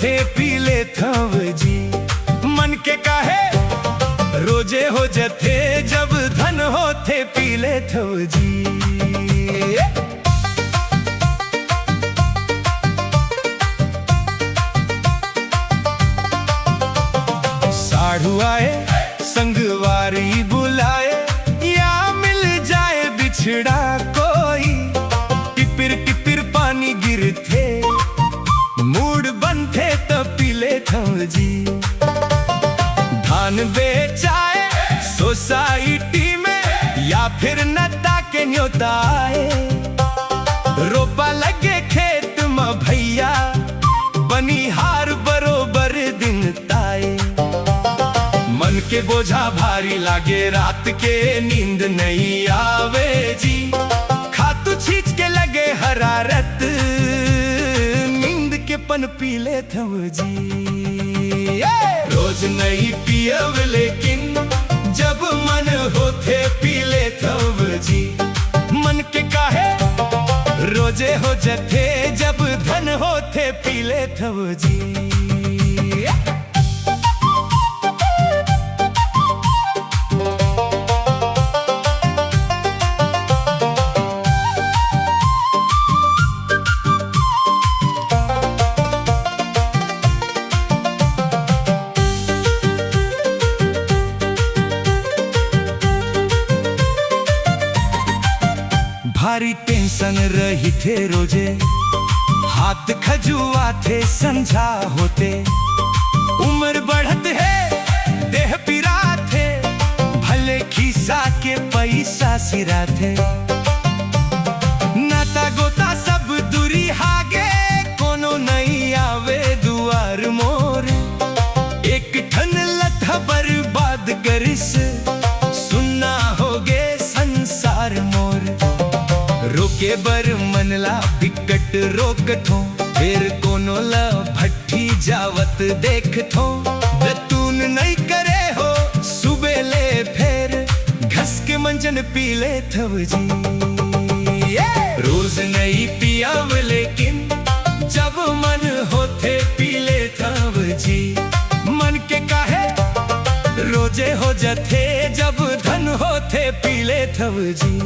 होते पीले थव जी। मन के काहे रोजे हो जथे, जब धन होते पीले थव जी। साढ़ू आए संगवारी बुलाए, या मिल जाए बिछड़ा कोई। टिपिर टिपिर पानी गिरते, मूड बनते तो पीले थव जी। धान बेचाए सोसाइटी में, या फिर नता के न्योताए। रोपा लगे खेत में भैया, बनिहार बरोबर दिन ताए। मन के बोझा भारी लागे, रात के नींद नहीं आवे जी। खातू छींच के लगे हरारत, नींद के पन पीले थव जी। रोज नहीं पियब लेकिन, जब मन होते पीले थव जी। मन के काहे रोजे हो जथे, जब धन होते पीले थव जी। भारी टेंशन रही थे रोजे, हाथ खजुआ थे संझा होते। उम्र बढ़त है देह पिरा थे, भले खिसा के पैसा सिरा थे। नाता गोता सब दूरी हागे, कोनो नहीं आवे दुआर मोर। एक ठन लथा बर्बाद करिस, सुनना होगे संसार मोर। रोके बर मनला बिकट रोकथो, फिर कोनो ला भट्टी जावत देखथो। दतून नहीं करे हो सुबह ले, फिर घस के मंजन पीले थव जी। रोज नहीं पियाव लेकिन, जब मन होते पीले थव जी। मन के काहे रोजे हो जथे, जब धन होते पीले थव जी।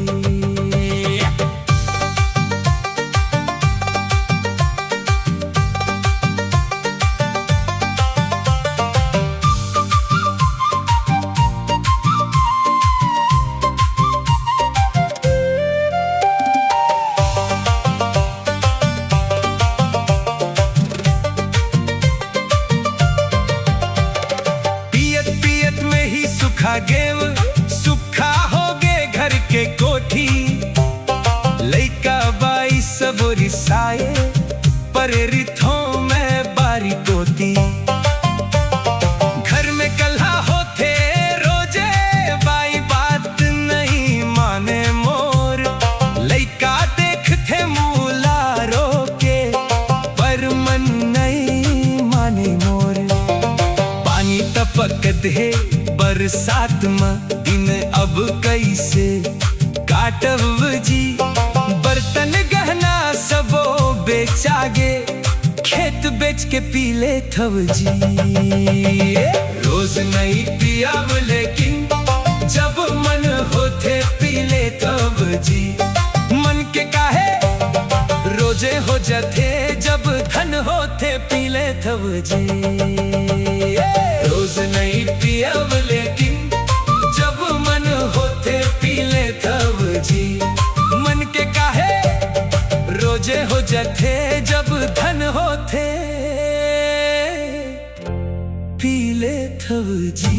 गेव सुखा होगे घर के कोठी। लइका बाई सबोरी साए, प्रेरितों में बारी तोती। घर में कल्हा होते रोजे, बाई बात नहीं माने मोर। लइका देखते मूला रोके, पर मन नहीं माने मोर। पानी टपकत है बरसात में, दिन अब कैसे काटब जी। बर्तन गहना सबो बेचागे, खेत बेच के पीले थव जी। रोज नहीं पियाब लेकिन, जब मन होते पीले थव जी। मन के काहे रोजे हो जथे, जब धन होते पीले थव जी। रोज नहीं पियाब लेकिन, जब मन होते पीले थव जी। मन के काहे रोजे हो जथे, जब धन होते पीले थव जी।